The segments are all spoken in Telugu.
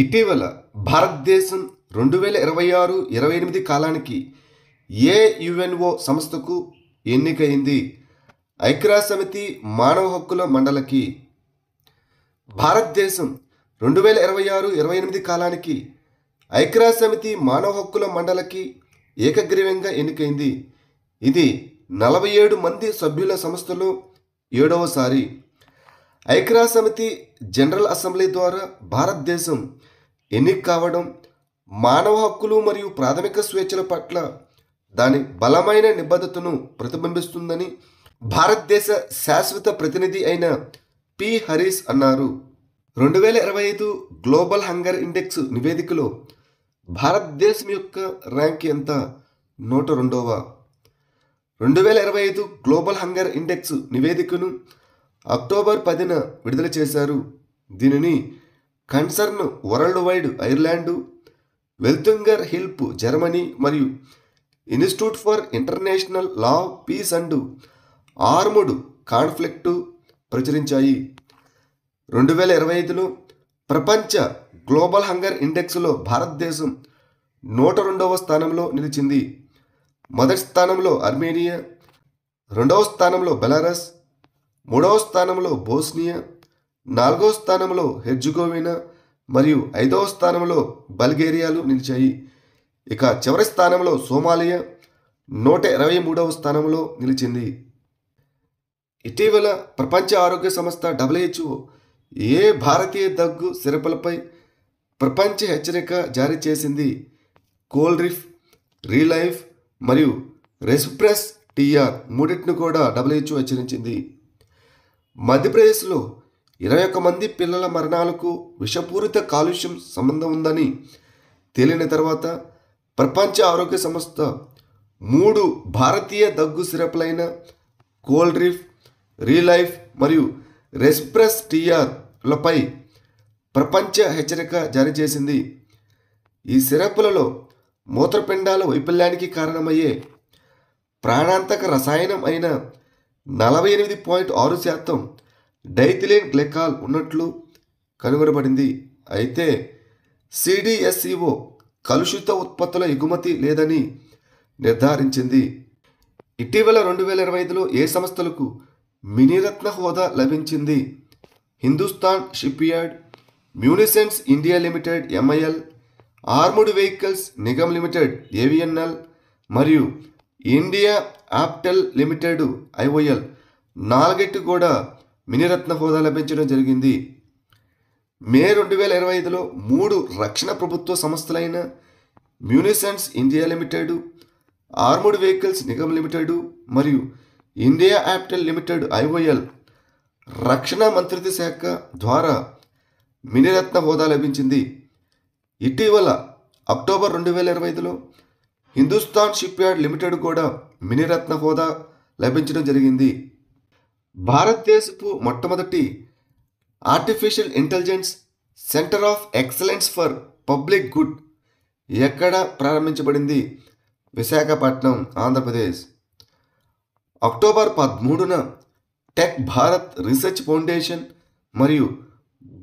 ఇటీవల భారతదేశం 2026-28 కాలానికి ఏ యుఎన్ఓ సంస్థకు ఎన్నికైంది? ఐక్యరాజ్యసమితి మానవ హక్కుల మండలికి. భారతదేశం 2026-28 కాలానికి ఐక్యరాజ్యసమితి మానవ హక్కుల మండలికి ఏకగ్రీవంగా ఎన్నికైంది. ఇది 47 మంది సభ్యుల సంస్థలో 7వసారి. ఐక్యరాజ్యసమితి జనరల్ అసెంబ్లీ ద్వారా భారతదేశం ఎన్నిక కావడం మానవ హక్కులు మరియు ప్రాథమిక స్వేచ్ఛల పట్ల దాని బలమైన నిబద్ధతను ప్రతిబింబిస్తుందని భారతదేశ శాశ్వత ప్రతినిధి అయిన పి. హరీష్ అన్నారు. 2025 గ్లోబల్ హంగర్ ఇండెక్స్ నివేదికలో భారతదేశం యొక్క ర్యాంక్ ఎంత? 102వ. 2025 గ్లోబల్ హంగర్ ఇండెక్స్ నివేదికను అక్టోబర్ 10న విడుదల చేశారు. దీనిని Concern Worldwide Ireland, Welthungerhilfe Germany మరియు institute for international law, peace and armed conflict ప్రచురించాయి. 2025లో ప్రపంచ గ్లోబల్ హంగర్ ఇండెక్స్లో భారతదేశం 102వ స్థానంలో నిలిచింది. మొదటి స్థానంలో ఆర్మేనియా, 2వ స్థానంలో బెలారస్, 3వ స్థానంలో బోస్నియా, 4వ స్థానంలో హెర్జగోవినా మరియు 5వ స్థానంలో బల్గేరియాలు నిలిచాయి. ఇక చివరి స్థానంలో సోమాలియా 123వ స్థానంలో నిలిచింది. ఇటీవల ప్రపంచ ఆరోగ్య సంస్థ WHO ఏ భారతీయ దగ్గు సిరపులపై ప్రపంచ హెచ్చరిక జారీ చేసింది. కోల్రిఫ్, రీలైఫ్ మరియు రెస్ప్రెస్ టీఆర్ మూడింటిని కూడా WHO హెచ్చరించింది. మధ్యప్రదేశ్లో 21 మంది పిల్లల మరణాలకు విషపూరిత కాలుష్యం సంబంధం ఉందని తేలిన తర్వాత ప్రపంచ ఆరోగ్య సంస్థ 3 భారతీయ దగ్గు సిరప్లైన కోల్రిఫ్, రీలైఫ్ మరియు రెస్ప్రెస్ టీఆర్లపై ప్రపంచ హెచ్చరిక జారీ చేసింది. ఈ సిరప్లలో మూత్రపిండాల వైఫల్యానికి కారణమయ్యే ప్రాణాంతక రసాయనం అయిన 48.6% డైథిలిన్ గ్లైకాల్ ఉన్నట్లు కనుగొనబడింది. అయితే CDSCO కలుషిత ఉత్పత్తుల ఎగుమతి లేదని నిర్ధారించింది. ఇటీవల 2025లో ఏ సంస్థలకు మినీరత్న హోదా లభించింది? Hindustan shipyard, munitions India limited MIL, armoured vehicles Nigam limited AVNL మరియు ఇండియా ఆప్టెల్ లిమిటెడ్ IOL 4 కూడా మినీరత్న హోదా లభించడం జరిగింది. మే 2025లో 3 రక్షణ ప్రభుత్వ సంస్థలైన munitions India limited, armoured vehicles Nigam limited మరియు ఇండియా ఆప్టెల్ లిమిటెడ్ IOL రక్షణ మంత్రిత్వ శాఖ ద్వారా మినీరత్న హోదా లభించింది. ఇటీవల అక్టోబర్ 2025లో హిందుస్థాన్ షిప్యార్డ్ లిమిటెడ్ కూడా మినీరత్న హోదా లభించడం జరిగింది. భారతదేశపు మొట్టమొదటి artificial intelligence centre of excellence for public good ఎక్కడ ప్రారంభించబడింది? విశాఖపట్నం, ఆంధ్రప్రదేశ్. అక్టోబర్ 13న టెక్ భారత్ రీసెర్చ్ ఫౌండేషన్ మరియు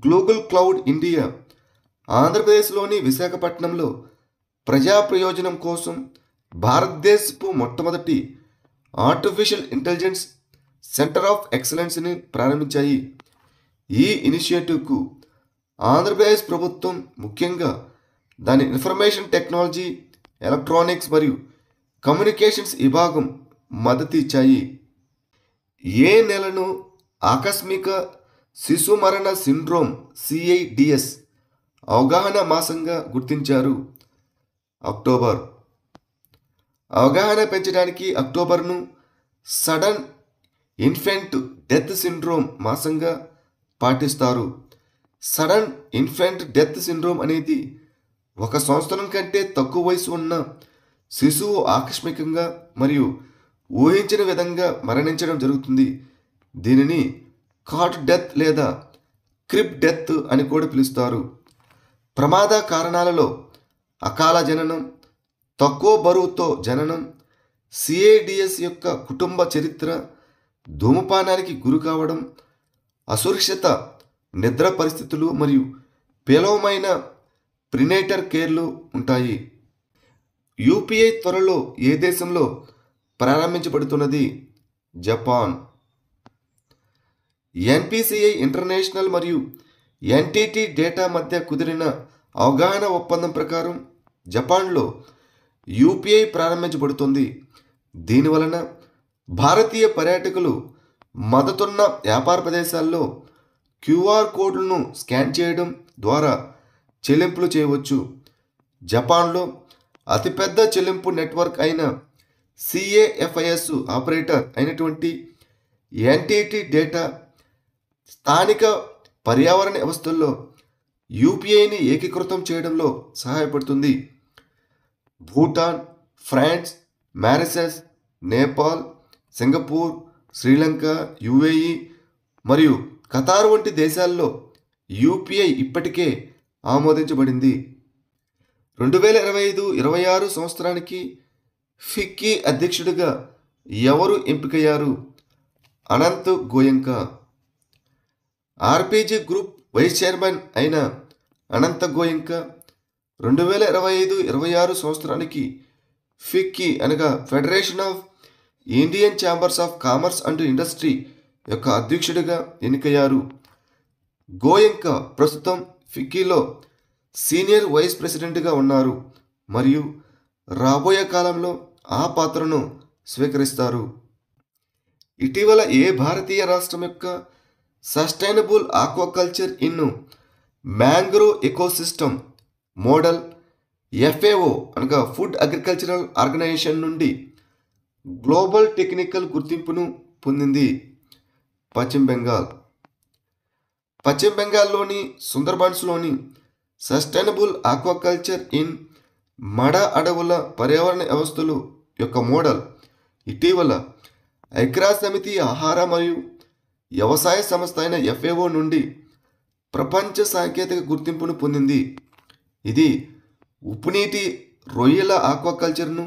గ్లోబల్ క్లౌడ్ ఇండియా ఆంధ్రప్రదేశ్లోని విశాఖపట్నంలో ప్రజా ప్రయోజనం కోసం భారతదేశపు మొట్టమొదటి ఆర్టిఫిషియల్ ఇంటెలిజెన్స్ సెంటర్ ఆఫ్ ఎక్సలెన్స్ని ప్రారంభించాయి. ఈ ఇనిషియేటివ్కు ఆంధ్రప్రదేశ్ ప్రభుత్వం ముఖ్యంగా దాని ఇన్ఫర్మేషన్ టెక్నాలజీ, ఎలక్ట్రానిక్స్ మరియు కమ్యూనికేషన్స్ విభాగం మద్దతు ఇచ్చాయి. ఏ నెలను ఆకస్మిక శిశు మరణ సిండ్రోమ్ CIDS అవగాహన మాసంగా గుర్తించారు? అక్టోబర్. అవగాహన పెంచడానికి అక్టోబర్ను సడన్ ఇన్ఫెంట్ డెత్ సిండ్రోమ్ మాసంగా పాటిస్తారు. సడన్ ఇన్ఫెంట్ డెత్ సిండ్రోమ్ అనేది 1 సంవత్సరం కంటే తక్కువ వయసు ఉన్న శిశువు ఆకస్మికంగా మరియు ఊహించిన విధంగా మరణించడం జరుగుతుంది. దీనిని కాట్ డెత్ లేదా క్రిబ్ డెత్ అని కూడా పిలుస్తారు. ప్రమాద కారణాలలో అకాల జననం, తక్కువ బరువుతో జననం, CIDS యొక్క కుటుంబ చరిత్ర, ధూమపానానికి గురి కావడం, అసురక్షిత నిద్ర పరిస్థితులు మరియు పేలవమైన ప్రినేటర్ కేర్లు ఉంటాయి. యూపీఐ త్వరలో ఏ దేశంలో ప్రారంభించబడుతున్నది? జపాన్. ఎన్పిసిఐ ఇంటర్నేషనల్ మరియు ఎన్టీటీ డేటా మధ్య కుదిరిన అవగాహన ఒప్పందం ప్రకారం జపాన్లో యూపీఐ ప్రారంభించబడుతుంది. దీనివలన భారతీయ పర్యాటకులు మద్దతున్న వ్యాపార ప్రదేశాల్లో క్యూఆర్ కోడ్లను స్కాన్ చేయడం ద్వారా చెల్లింపులు చేయవచ్చు. జపాన్లో అతిపెద్ద చెల్లింపు నెట్వర్క్ అయిన సిఏఎఫ్ఐఎస్ ఆపరేటర్ అయినటువంటి ఎన్టీటీ డేటా స్థానిక పర్యావరణ వ్యవస్థల్లో యూపీఐని ఏకీకృతం చేయడంలో సహాయపడుతుంది. Bhutan, France, Mauritius, Nepal, Singapore, Sri Lanka, UAE మరియు ఖతార్ వంటి దేశాల్లో యూపీఐ ఇప్పటికే ఆమోదించబడింది. 2025-26 సంవత్సరానికి ఫిక్కీ అధ్యక్షుడిగా ఎవరు ఎంపికయ్యారు? Anant Goenka. RPG group vice chairman అయిన అనంత్ గోయంకా 2025-26 సంవత్సరానికి ఫిక్కీ అనగా federation of Indian chambers of commerce and industry యొక్క అధ్యక్షుడిగా ఎన్నికయ్యారు. గోయంకా ప్రస్తుతం ఫిక్కీలో సీనియర్ వైస్ ప్రెసిడెంట్గా ఉన్నారు మరియు రాబోయే కాలంలో ఆ పాత్రను స్వీకరిస్తారు. ఇటీవల ఏ భారతీయ రాష్ట్రం యొక్క sustainable aquaculture in mangrove ecosystem model FAO అనగా ఫుడ్ అగ్రికల్చరల్ ఆర్గనైజేషన్ నుండి గ్లోబల్ టెక్నికల్ గుర్తింపును పొందింది? పశ్చిమ బెంగాల్. పశ్చిమ బెంగాల్లోని సుందర్బన్స్లోని సస్టైనబుల్ ఆక్వాకల్చర్ ఇన్ మడ అడవుల పర్యావరణ వ్యవస్థలు యొక్క మోడల్ ఇటీవల ఐక్యరాజ్యసమితి ఆహార మరియు వ్యవసాయ సంస్థ అయిన ఎఫ్ఏఓ నుండి ప్రపంచ సాంకేతిక గుర్తింపును పొందింది. ఇది ఉప్పునీటి రొయ్యల ఆక్వాకల్చర్ను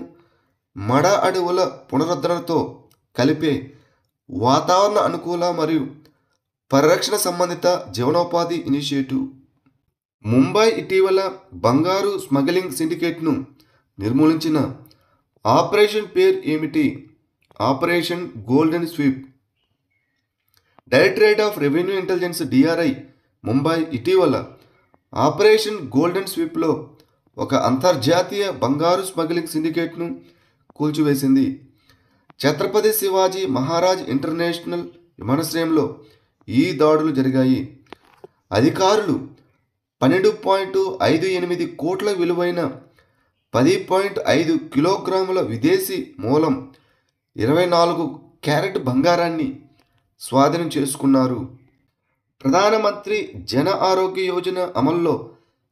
మడ అడవుల పునరుద్ధరణతో కలిపే వాతావరణ అనుకూల మరియు పరిరక్షణ సంబంధిత జీవనోపాధి ఇనిషియేటివ్. ముంబై ఇటీవల బంగారు స్మగ్లింగ్ సిండికేట్ను నిర్మూలించిన ఆపరేషన్ పేరు ఏమిటి? Operation golden sweep. Directorate of revenue intelligence DRI Mumbai ఇటీవల ఆపరేషన్ గోల్డెన్ స్వీప్లో ఒక అంతర్జాతీయ బంగారు స్మగ్లింగ్ సిండికేట్ను కూల్చివేసింది. ఛత్రపతి శివాజీ మహారాజ్ ఇంటర్నేషనల్ విమానాశ్రయంలో ఈ దాడులు జరిగాయి. అధికారులు 12.58 కోట్ల విలువైన 10.5 కిలోగ్రాముల విదేశీ మూలం 24 క్యారెట్ బంగారాన్ని స్వాధీనం చేసుకున్నారు. ప్రధానమంత్రి జన ఆరోగ్య యోజన అమల్లో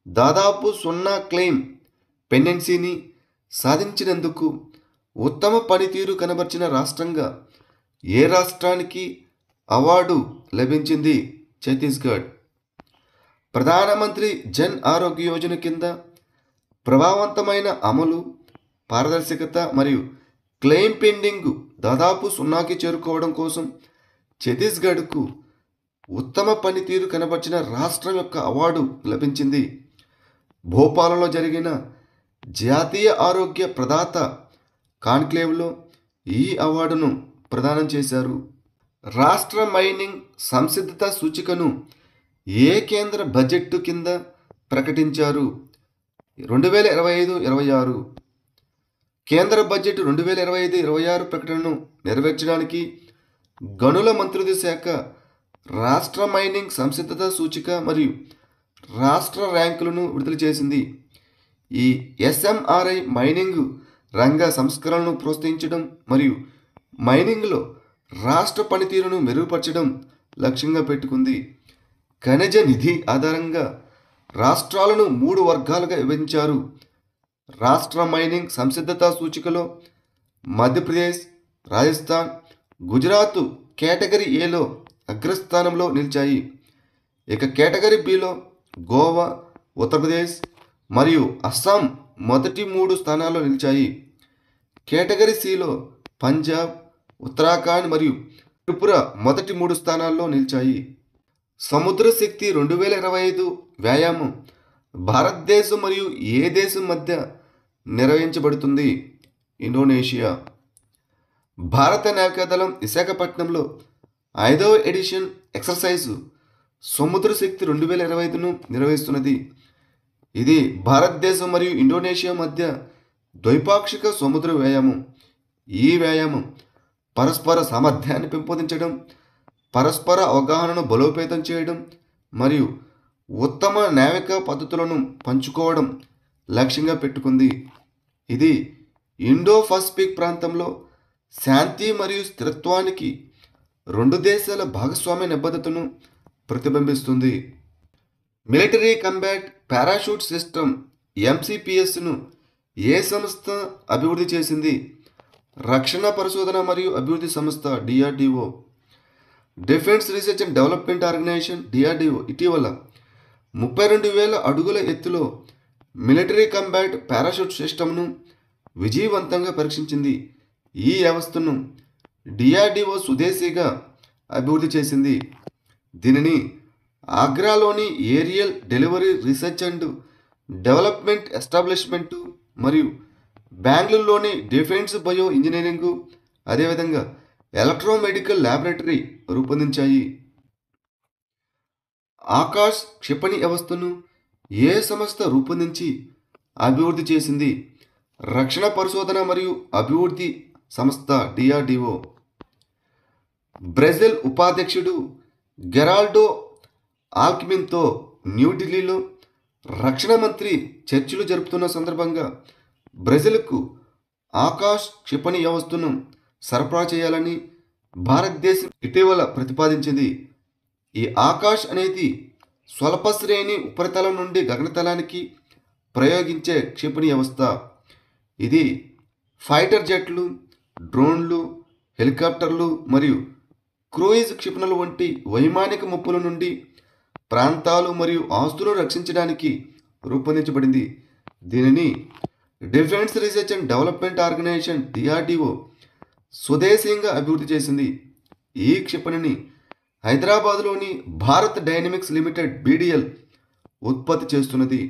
దాదాపు 0 క్లెయిమ్ పెండెన్సీని సాధించినందుకు ఉత్తమ పనితీరు కనబర్చిన రాష్ట్రంగా ఏ రాష్ట్రానికి అవార్డు లభించింది? ఛత్తీస్గఢ్. ప్రధానమంత్రి జన్ ఆరోగ్య యోజన కింద ప్రభావవంతమైన అమలు, పారదర్శకత మరియు క్లెయిమ్ పెండింగ్ దాదాపు 0కి చేరుకోవడం కోసం ఛత్తీస్గఢ్కు ఉత్తమ పనితీరు కనబర్చిన రాష్ట్రం యొక్క అవార్డు లభించింది. భోపాల్లో జరిగిన జాతీయ ఆరోగ్య ప్రదాత కాన్క్లేవ్లో ఈ అవార్డును ప్రదానం చేశారు. రాష్ట్ర మైనింగ్ సంసిద్ధత సూచికను ఏ కేంద్ర బడ్జెట్ కింద ప్రకటించారు? 2025-26. కేంద్ర బడ్జెట్ 2025-26 ప్రకటనను నెరవేర్చడానికి గనుల మంత్రిత్వ శాఖ రాష్ట్ర మైనింగ్ సంసిద్ధత సూచిక మరియు రాష్ట్ర ర్యాంకులను విడుదల చేసింది. ఈ ఎస్ఎంఆర్ఐ మైనింగ్ రంగ సంస్కరణలను ప్రోత్సహించడం మరియు మైనింగ్లో రాష్ట్ర పనితీరును మెరుగుపరచడం లక్ష్యంగా పెట్టుకుంది. ఖనిజ నిధి ఆధారంగా రాష్ట్రాలను 3 వర్గాలుగా విభజించారు. రాష్ట్ర మైనింగ్ సంసిద్ధత సూచికలో మధ్యప్రదేశ్, రాజస్థాన్, గుజరాత్ కేటగిరీ ఏలో అగ్రస్థానంలో నిలిచాయి. ఇక కేటగిరీ బిలో గోవా, ఉత్తరప్రదేశ్ మరియు అస్సాం మొదటి 3 స్థానాల్లో నిలిచాయి. కేటగిరీ సిలో పంజాబ్, ఉత్తరాఖండ్ మరియు త్రిపుర మొదటి 3 స్థానాల్లో నిలిచాయి. సముద్ర శక్తి 2025 వ్యాయామం భారతదేశం మరియు ఏ దేశం మధ్య నిర్వహించబడుతుంది? ఇండోనేషియా. భారత నౌకాదళం విశాఖపట్నంలో 5వ ఎడిషన్ ఎక్సర్సైజు సముద్ర శక్తి 2025ను నిర్వహిస్తున్నది. ఇది భారతదేశం మరియు ఇండోనేషియా మధ్య ద్వైపాక్షిక సముద్ర వ్యాయామం. ఈ వ్యాయామం పరస్పర సామర్థ్యాన్ని పెంపొందించడం, పరస్పర అవగాహనను బలోపేతం చేయడం మరియు ఉత్తమ నావికా పద్ధతులను పంచుకోవడం లక్ష్యంగా పెట్టుకుంది. ఇది ఇండో పసిఫిక్ ప్రాంతంలో శాంతి మరియు స్థిరత్వానికి రెండు దేశాల భాగస్వామ్య నిబద్ధతను ప్రతిబింబిస్తుంది. మిలిటరీ కంబాట్ పారాషూట్ సిస్టమ్ ఎంసిపిఎస్ను ఏ సంస్థ అభివృద్ధి చేసింది? రక్షణ పరిశోధన మరియు అభివృద్ధి సంస్థ DRDO. Defence research and development organisation DRDO ఇటీవల 32,000 అడుగుల ఎత్తులో మిలిటరీ కంబాట్ పారాషూట్ సిస్టమ్ను విజయవంతంగా పరీక్షించింది. ఈ వ్యవస్థను డిఆర్డిఓ స్వదేశీగా అభివృద్ధి చేసింది. దీనిని ఆగ్రాలోని aerial delivery research and development establishment మరియు బెంగళూరులోని డిఫెన్స్ బయో ఇంజనీరింగ్ అదేవిధంగా ఎలక్ట్రోమెడికల్ ల్యాబొరేటరీ రూపొందించాయి. ఆకాశ్ క్షిపణి వ్యవస్థను ఏ సంస్థ రూపొందించి అభివృద్ధి చేసింది? రక్షణ పరిశోధన మరియు అభివృద్ధి సంస్థ డిఆర్డిఓ. బ్రెజిల్ ఉపాధ్యక్షుడు గెరాల్డో ఆల్కిమిన్తో న్యూఢిల్లీలో రక్షణ మంత్రి చర్చలు జరుపుతున్న సందర్భంగా బ్రెజిల్కు ఆకాశ్ క్షిపణి వ్యవస్థను సరఫరా చేయాలని భారతదేశం ఇటీవల ప్రతిపాదించింది. ఈ ఆకాశ్ అనేది స్వల్ప శ్రేణి ఉపరితలం నుండి గగనతలానికి ప్రయోగించే క్షిపణి వ్యవస్థ. ఇది ఫైటర్ జెట్లు, డ్రోన్లు, హెలికాప్టర్లు మరియు క్రూయిజ్ క్షిపణుల వంటి వైమానిక ముప్పుల నుండి ప్రాంతాలు మరియు ఆస్తులను రక్షించడానికి రూపొందించబడింది. దీనిని defence research and development organisation DRDO స్వదేశీయంగా అభివృద్ధి చేసింది. ఈ క్షిపణిని హైదరాబాద్లోని భారత్ డైనమిక్స్ లిమిటెడ్ బీడీఎల్ ఉత్పత్తి చేస్తున్నది.